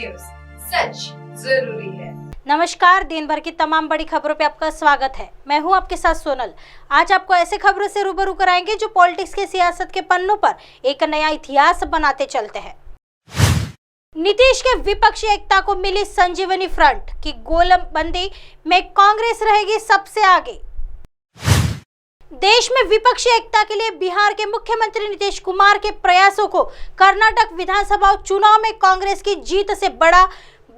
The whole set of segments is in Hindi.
न्यूज, सच जरूरी है। नमस्कार, दिन भर की तमाम बड़ी खबरों पे आपका स्वागत है। मैं हूं आपके साथ सोनल। आज आपको ऐसे खबरों से रूबरू कराएंगे जो पॉलिटिक्स के सियासत के पन्नों पर एक नया इतिहास बनाते चलते हैं। नीतीश के विपक्षी एकता को मिली संजीवनी फ्रंट की गोलबंदी में कांग्रेस रहेगी सबसे आगे। देश में विपक्षी एकता के लिए बिहार के मुख्यमंत्री नीतीश कुमार के प्रयासों को कर्नाटक विधानसभा चुनाव में कांग्रेस की जीत से बड़ा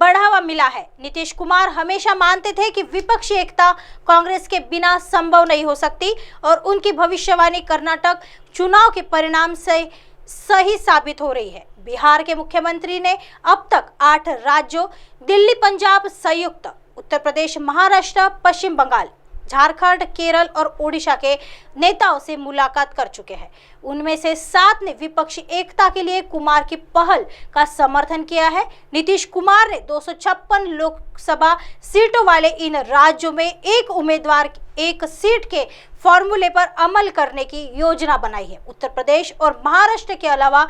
बढ़ावा मिला है। नीतीश कुमार हमेशा मानते थे कि विपक्षी एकता कांग्रेस के बिना संभव नहीं हो सकती और उनकी भविष्यवाणी कर्नाटक चुनाव के परिणाम से सही साबित हो रही है। बिहार के मुख्यमंत्री ने अब तक 8 राज्यों दिल्ली, पंजाब, संयुक्त उत्तर प्रदेश, महाराष्ट्र, पश्चिम बंगाल, झारखंड, केरल और ओडिशा के नेताओं से मुलाकात कर चुके हैं। उनमें से 7 ने विपक्षी एकता के लिए कुमार की पहल का समर्थन किया है। नीतीश कुमार ने 256 लोकसभा सीटों वाले इन राज्यों में एक उम्मीदवार एक सीट के फॉर्मूले पर अमल करने की योजना बनाई है। उत्तर प्रदेश और महाराष्ट्र के अलावा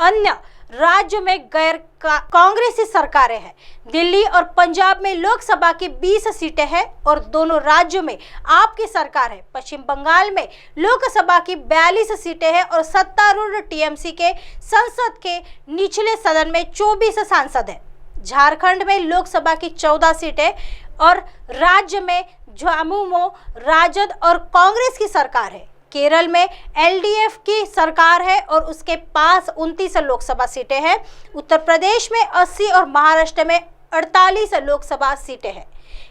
अन्य राज्यों में गैर कांग्रेसी सरकारें हैं। दिल्ली और पंजाब में लोकसभा की 20 सीटें हैं और दोनों राज्यों में आपकी सरकार है। पश्चिम बंगाल में लोकसभा की 42 सीटें हैं और सत्तारूढ़ टीएमसी के संसद के निचले सदन में 24 सांसद हैं। झारखंड में लोकसभा की 14 सीटें और राज्य में झामुमो राजद और कांग्रेस की सरकार है। केरल में एलडीएफ की सरकार है और उसके पास 29 लोकसभा सीटें हैं। उत्तर प्रदेश में 80 और महाराष्ट्र में 48 लोकसभा सीटें हैं।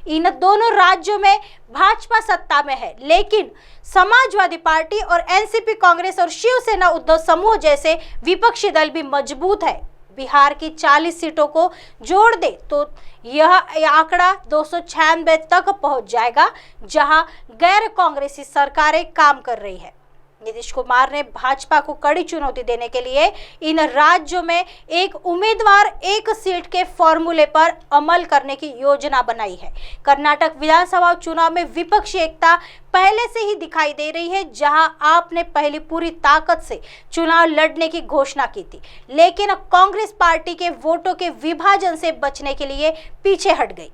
इन दोनों राज्यों में भाजपा सत्ता में है, लेकिन समाजवादी पार्टी और एनसीपी, कांग्रेस और शिवसेना उद्धव समूह जैसे विपक्षी दल भी मजबूत है। बिहार की 40 सीटों को जोड़ दे तो यह आंकड़ा 296 तक पहुंच जाएगा, जहां गैर कांग्रेसी सरकारें काम कर रही है। नीतीश कुमार ने भाजपा को कड़ी चुनौती देने के लिए इन राज्यों में एक उम्मीदवार एक सीट के फॉर्मूले पर अमल करने की योजना बनाई है। कर्नाटक विधानसभा चुनाव में विपक्षी एकता पहले से ही दिखाई दे रही है, जहां आपने पहले पूरी ताकत से चुनाव लड़ने की घोषणा की थी, लेकिन कांग्रेस पार्टी के वोटों के विभाजन से बचने के लिए पीछे हट गई।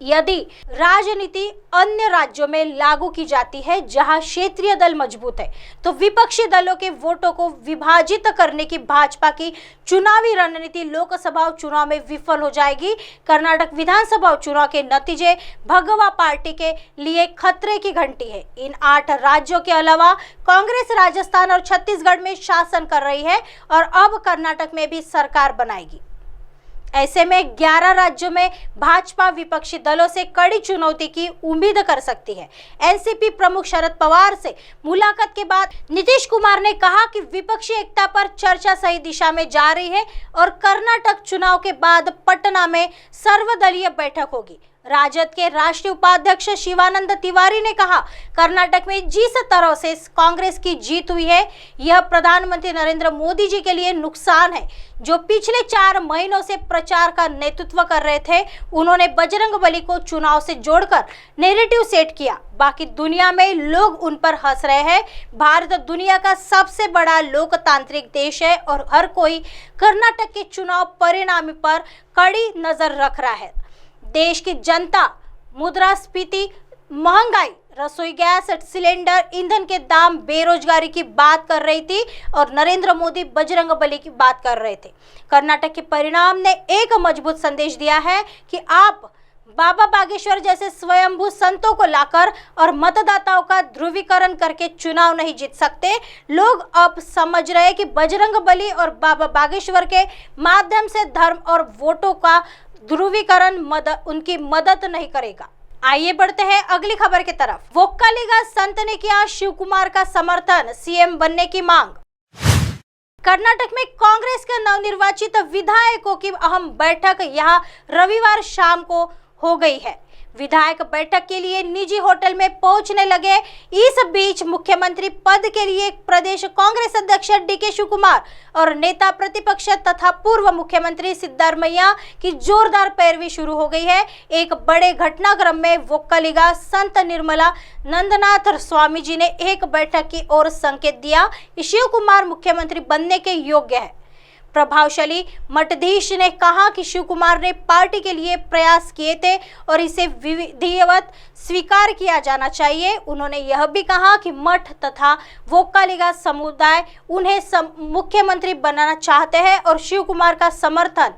यदि राजनीति अन्य राज्यों में लागू की जाती है जहां क्षेत्रीय दल मजबूत है, तो विपक्षी दलों के वोटों को विभाजित करने की भाजपा की चुनावी रणनीति लोकसभा चुनाव में विफल हो जाएगी। कर्नाटक विधानसभा चुनाव के नतीजे भगवा पार्टी के लिए खतरे की घंटी है। इन 8 राज्यों के अलावा कांग्रेस राजस्थान और छत्तीसगढ़ में शासन कर रही है और अब कर्नाटक में भी सरकार बनाएगी। ऐसे में 11 राज्यों में भाजपा विपक्षी दलों से कड़ी चुनौती की उम्मीद कर सकती है। एनसीपी प्रमुख शरद पवार से मुलाकात के बाद नीतीश कुमार ने कहा कि विपक्षी एकता पर चर्चा सही दिशा में जा रही है और कर्नाटक चुनाव के बाद पटना में सर्वदलीय बैठक होगी। राजद के राष्ट्रीय उपाध्यक्ष शिवानंद तिवारी ने कहा, कर्नाटक में जिस तरह से कांग्रेस की जीत हुई है, यह प्रधानमंत्री नरेंद्र मोदी जी के लिए नुकसान है, जो पिछले 4 महीनों से प्रचार का नेतृत्व कर रहे थे। उन्होंने बजरंगबली को चुनाव से जोड़कर नैरेटिव सेट किया। बाकी दुनिया में लोग उन पर हंस रहे हैं। भारत दुनिया का सबसे बड़ा लोकतांत्रिक देश है और हर कोई कर्नाटक के चुनाव परिणाम पर कड़ी नजर रख रहा है। देश की जनता मुद्रास्फीति, महंगाई, रसोई गैस सिलेंडर, ईंधन के दाम, बेरोजगारी की बात कर रही थी और नरेंद्र मोदी बजरंगबली की बात कर रहे थे। कर्नाटक के परिणाम ने एक मजबूत संदेश दिया है कि आप बाबा बागेश्वर जैसे स्वयंभू संतों को लाकर और मतदाताओं का ध्रुवीकरण करके चुनाव नहीं जीत सकते। लोग अब समझ रहे हैं कि बजरंगबली और बाबा बागेश्वर के माध्यम से धर्म और वोटों का ध्रुवीकरण उनकी मदद नहीं करेगा। आइए बढ़ते हैं अगली खबर की तरफ। वोक्कालिगा संत ने किया शिव कुमार का समर्थन, सीएम बनने की मांग। कर्नाटक में कांग्रेस के नवनिर्वाचित विधायकों की अहम बैठक यहां रविवार शाम को हो गई है। विधायक बैठक के लिए निजी होटल में पहुंचने लगे। इस बीच मुख्यमंत्री पद के लिए प्रदेश कांग्रेस अध्यक्ष डीके शिवकुमार और नेता प्रतिपक्ष तथा पूर्व मुख्यमंत्री सिद्धारमैया की जोरदार पैरवी शुरू हो गई है। एक बड़े घटनाक्रम में वोक्कालिगा संत निर्मला नंदनाथ स्वामी जी ने एक बैठक की ओर संकेत दिया कि शिव कुमार मुख्यमंत्री बनने के योग्य है। प्रभावशाली मठाधीश ने कहा कि शिव कुमार ने पार्टी के लिए प्रयास किए थे और इसे विधिवत स्वीकार किया जाना चाहिए। उन्होंने यह भी कहा कि मठ तथा वोक्कालिगा समुदाय उन्हें मुख्यमंत्री बनाना चाहते हैं और शिव कुमार का समर्थन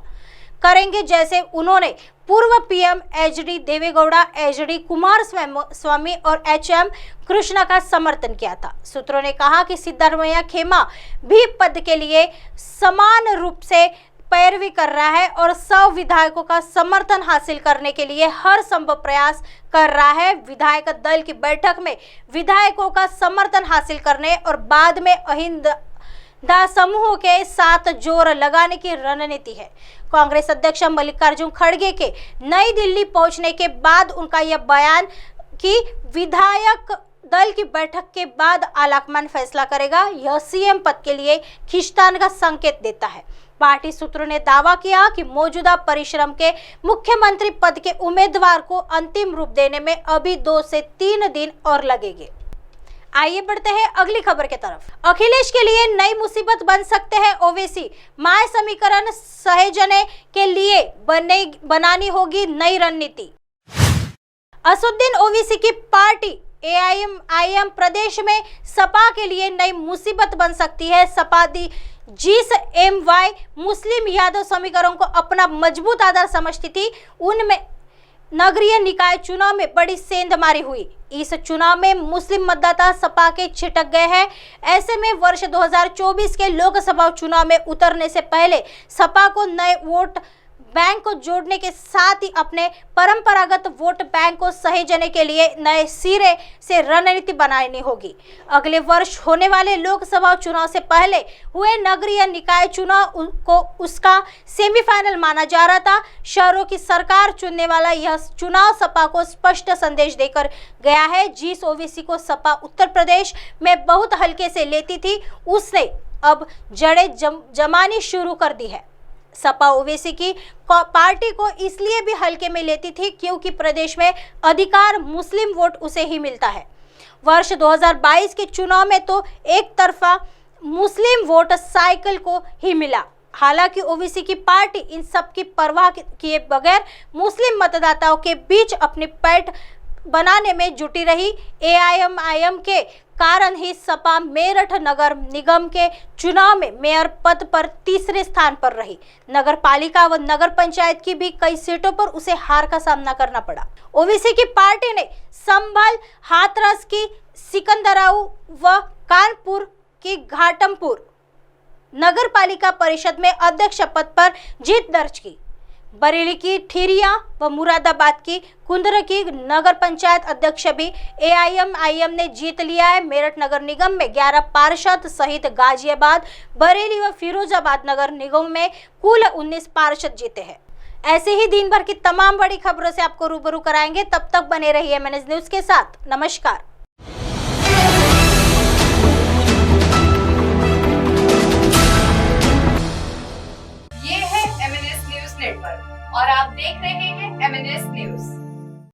करेंगे, जैसे उन्होंने पूर्व PM HD Deve Gowda, HD Kumaraswamy और एचएम कृष्णा का समर्थन किया था। सूत्रों ने कहा कि सिद्धारमैया खेमा भी पद के लिए समान रूप से पैरवी कर रहा है और 100 विधायकों का समर्थन हासिल करने के लिए हर संभव प्रयास कर रहा है। विधायक दल की बैठक में विधायकों का समर्थन हासिल करने और बाद में अहिंदा समूह के साथ जोर लगाने की रणनीति है। कांग्रेस अध्यक्ष मल्लिकार्जुन खड़गे के नई दिल्ली पहुंचने के बाद उनका यह बयान कि विधायक दल की बैठक के बाद आलाकमान फैसला करेगा, यह सीएम पद के लिए खींचतान का संकेत देता है। पार्टी सूत्रों ने दावा किया कि मौजूदा परिश्रम के मुख्यमंत्री पद के उम्मीदवार को अंतिम रूप देने में अभी 2 से 3 दिन और लगेंगे। आइए बढ़ते हैं अगली खबर की तरफ। अखिलेश के लिए नई मुसीबत बन सकते हैं ओवैसी, माय समीकरण सहेजने के लिए बनानी होगी नई रणनीति। असदुद्दीन ओवैसी की पार्टी एआईएम प्रदेश में सपा के लिए नई मुसीबत बन सकती है। सपा दी जिस एमवाई मुस्लिम यादव समीकरण को अपना मजबूत आधार समझती थी, उनमें नगरीय निकाय चुनाव में बड़ी सेंधमारी हुई। इस चुनाव में मुस्लिम मतदाता सपा के छिटक गए हैं। ऐसे में वर्ष 2024 के लोकसभा चुनाव में उतरने से पहले सपा को नए वोट बैंक को जोड़ने के साथ ही अपने परंपरागत वोट बैंक को सहेजने के लिए नए सिरे से रणनीति बनानी होगी। अगले वर्ष होने वाले लोकसभा चुनाव से पहले हुए नगरीय निकाय चुनाव को उसका सेमीफाइनल माना जा रहा था। शहरों की सरकार चुनने वाला यह चुनाव सपा को स्पष्ट संदेश देकर गया है। जिस ओवैसी को सपा उत्तर प्रदेश में बहुत हल्के से लेती थी, उसने अब जड़ें जमानी शुरू कर दी है। सपा ओवैसी की पार्टी को इसलिए भी हल्के में लेती थी क्योंकि प्रदेश में अधिकार मुस्लिम वोट उसे ही मिलता है। वर्ष 2022 के चुनाव में तो एक तरफा मुस्लिम वोट साइकिल को ही मिला। हालांकि ओवैसी की पार्टी इन सब की परवाह किए बगैर मुस्लिम मतदाताओं के बीच अपनी पैठ बनाने में जुटी रही। एआईएम के कारण ही सपा मेरठ नगर निगम के चुनाव में मेयर पद पर तीसरे स्थान पर रही। नगर पालिका व नगर पंचायत की भी कई सीटों पर उसे हार का सामना करना पड़ा। ओवैसी की पार्टी ने संभल, हाथरस की सिकंदराऊ व कानपुर की घाटमपुर नगर पालिका परिषद में अध्यक्ष पद पर जीत दर्ज की। बरेली की ठिरिया व मुरादाबाद की कुंदर की नगर पंचायत अध्यक्ष भी एआईएम ने जीत लिया है। मेरठ नगर निगम में 11 पार्षद सहित गाजियाबाद, बरेली व फिरोजाबाद नगर निगम में कुल 19 पार्षद जीते हैं। ऐसे ही दिन भर की तमाम बड़ी खबरों से आपको रूबरू कराएंगे। तब तक बने रहिए MNS न्यूज के साथ। नमस्कार।